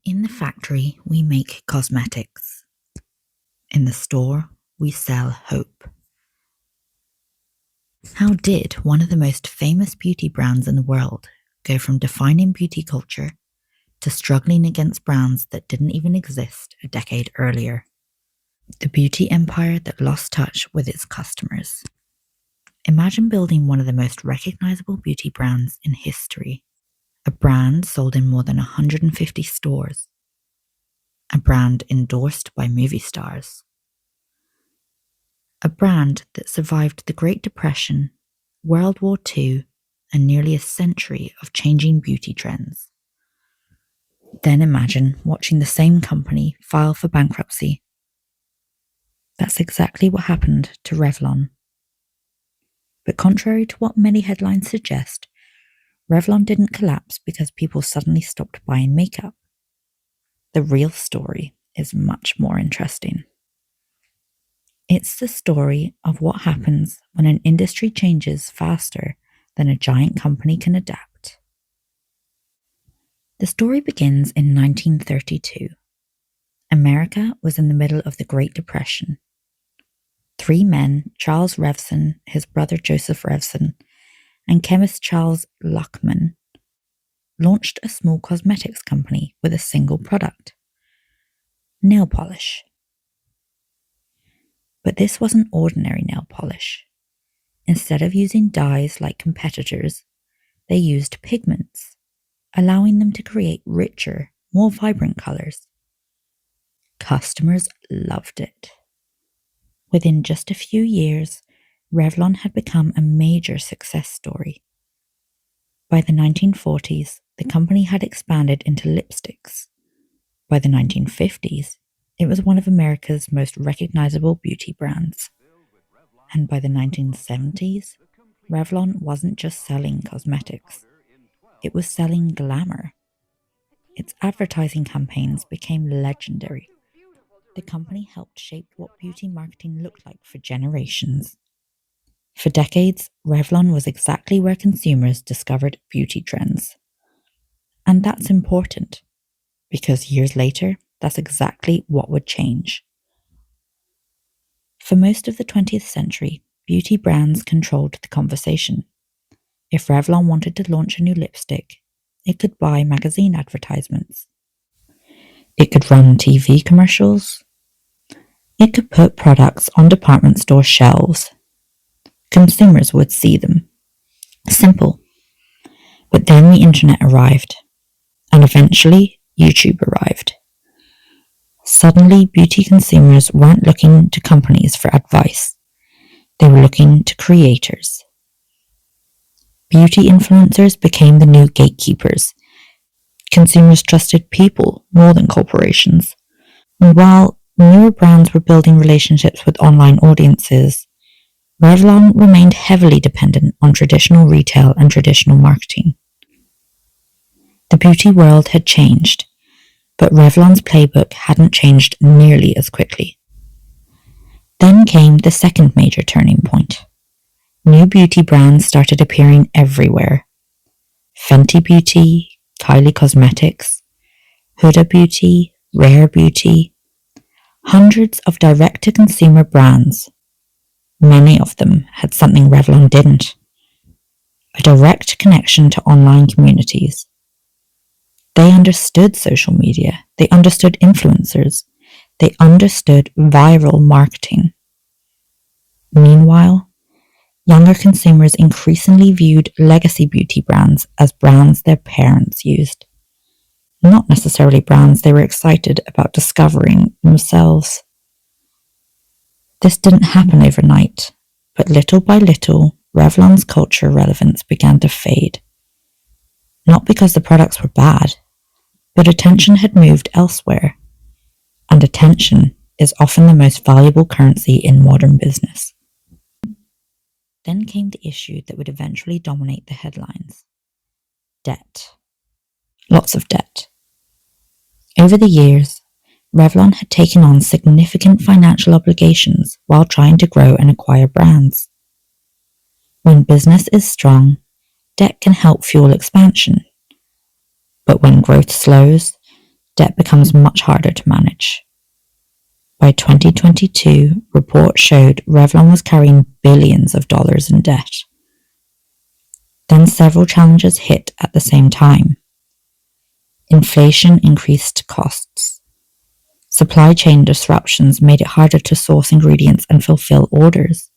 In the factory, we make cosmetics. In the store, we sell hope. How did one of the most famous beauty brands in the world go from defining beauty culture to struggling against brands that didn't even exist a decade earlier? The beauty empire that lost touch with its customers. Imagine building one of the most recognizable beauty brands in history. A brand sold in more than 150 stores. A brand endorsed by movie stars. A brand that survived the Great Depression, World War II, and nearly a century of changing beauty trends. Then imagine watching the same company file for bankruptcy. That's exactly what happened to Revlon. But contrary to what many headlines suggest, Revlon didn't collapse because people suddenly stopped buying makeup. The real story is much more interesting. It's the story of what happens when an industry changes faster than a giant company can adapt. The story begins in 1932. America was in the middle of the Great Depression. Three men, Charles Revson, his brother Joseph Revson, and chemist Charles Luckman, launched a small cosmetics company with a single product: nail polish. But this wasn't ordinary nail polish. Instead of using dyes like competitors, they used pigments, allowing them to create richer, more vibrant colors. Customers loved it. Within just a few years, Revlon had become a major success story. By the 1940s, the company had expanded into lipsticks. By the 1950s, it was one of America's most recognizable beauty brands. And by the 1970s, Revlon wasn't just selling cosmetics. It was selling glamour. Its advertising campaigns became legendary. The company helped shape what beauty marketing looked like for generations. For decades, Revlon was exactly where consumers discovered beauty trends. And that's important, because years later, that's exactly what would change. For most of the 20th century, beauty brands controlled the conversation. If Revlon wanted to launch a new lipstick, it could buy magazine advertisements. It could run TV commercials. It could put products on department store shelves. Consumers would see them. Simple. But then the internet arrived, and eventually YouTube arrived. Suddenly, beauty consumers weren't looking to companies for advice. They were looking to creators. Beauty influencers became the new gatekeepers. Consumers trusted people more than corporations. And while newer brands were building relationships with online audiences, Revlon remained heavily dependent on traditional retail and traditional marketing. The beauty world had changed, but Revlon's playbook hadn't changed nearly as quickly. Then came the second major turning point. New beauty brands started appearing everywhere. Fenty Beauty, Kylie Cosmetics, Huda Beauty, Rare Beauty. Hundreds of direct-to-consumer brands. Many of them had something Revlon didn't: a direct connection to online communities. They understood social media. They understood influencers. They understood viral marketing. Meanwhile, younger consumers increasingly viewed legacy beauty brands as brands their parents used, not necessarily brands they were excited about discovering themselves. This didn't happen overnight, but little by little, Revlon's culture relevance began to fade. Not because the products were bad, but attention had moved elsewhere, and attention is often the most valuable currency in modern business. Then came the issue that would eventually dominate the headlines: debt. Lots of debt. Over the years, Revlon had taken on significant financial obligations while trying to grow and acquire brands. When business is strong, debt can help fuel expansion. But when growth slows, debt becomes much harder to manage. By 2022, reports showed Revlon was carrying billions of dollars in debt. Then several challenges hit at the same time. Inflation increased costs. Supply chain disruptions made it harder to source ingredients and fulfill orders.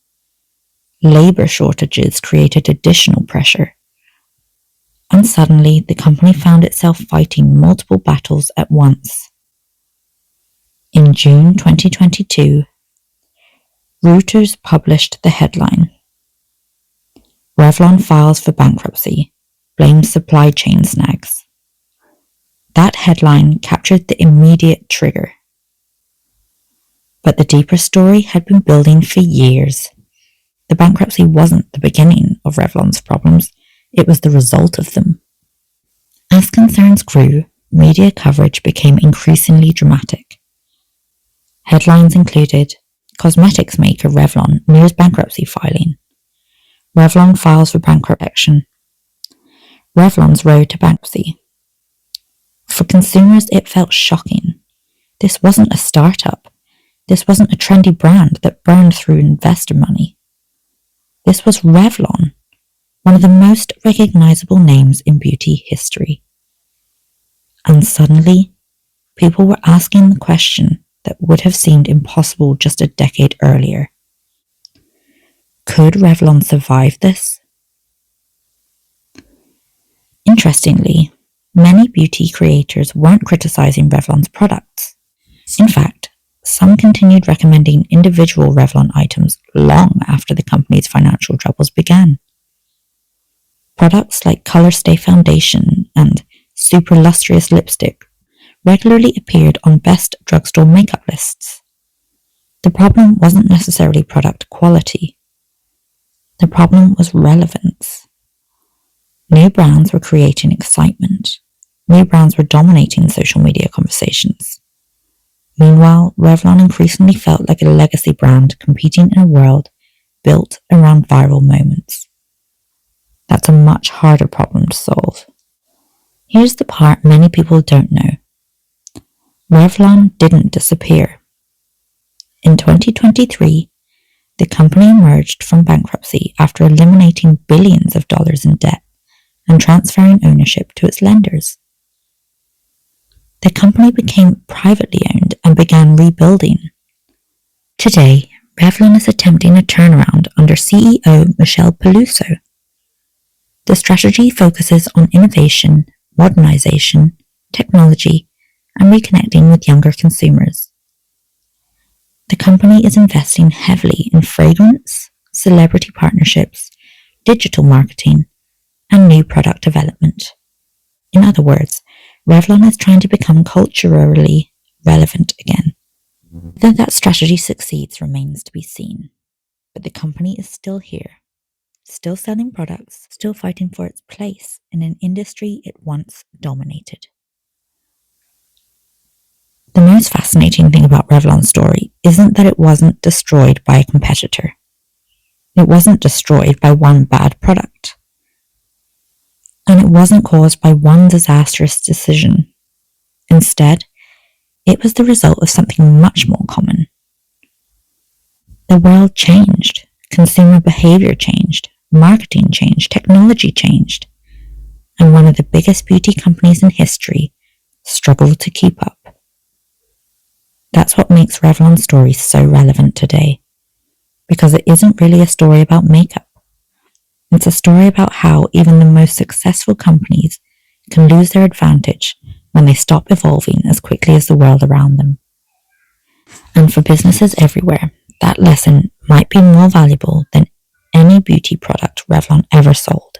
Labor shortages created additional pressure. And suddenly, the company found itself fighting multiple battles at once. In June 2022, Reuters published the headline, "Revlon files for bankruptcy, blames supply chain snags." That headline captured the immediate trigger. But the deeper story had been building for years. The bankruptcy wasn't the beginning of Revlon's problems, it was the result of them. As concerns grew, media coverage became increasingly dramatic. Headlines included, "Cosmetics maker Revlon nears bankruptcy filing," "Revlon files for bankrupt action," "Revlon's road to bankruptcy." For consumers, it felt shocking. This wasn't a startup. This wasn't a trendy brand that burned through investor money. This was Revlon, one of the most recognizable names in beauty history. And suddenly, people were asking the question that would have seemed impossible just a decade earlier. Could Revlon survive this? Interestingly, many beauty creators weren't criticizing Revlon's products. In fact, some continued recommending individual Revlon items long after the company's financial troubles began. Products like Color Stay Foundation and Super Lustrous Lipstick regularly appeared on best drugstore makeup lists. The problem wasn't necessarily product quality. The problem was relevance. New brands were creating excitement. New brands were dominating social media conversations. Meanwhile, Revlon increasingly felt like a legacy brand competing in a world built around viral moments. That's a much harder problem to solve. Here's the part many people don't know. Revlon didn't disappear. In 2023, the company emerged from bankruptcy after eliminating billions of dollars in debt and transferring ownership to its lenders. The company became privately owned and began rebuilding. Today, Revlon is attempting a turnaround under CEO Michelle Peluso. The strategy focuses on innovation, modernization, technology, and reconnecting with younger consumers. The company is investing heavily in fragrance, celebrity partnerships, digital marketing, and new product development. In other words, Revlon is trying to become culturally relevant again. Whether that strategy succeeds remains to be seen, but the company is still here, still selling products, still fighting for its place in an industry it once dominated. The most fascinating thing about Revlon's story isn't that it wasn't destroyed by a competitor. It wasn't destroyed by one bad product. And it wasn't caused by one disastrous decision. Instead, it was the result of something much more common. The world changed, consumer behavior changed, marketing changed, technology changed, and one of the biggest beauty companies in history struggled to keep up. That's what makes Revlon's story so relevant today, because it isn't really a story about makeup. It's a story about how even the most successful companies can lose their advantage when they stop evolving as quickly as the world around them. And for businesses everywhere, that lesson might be more valuable than any beauty product Revlon ever sold.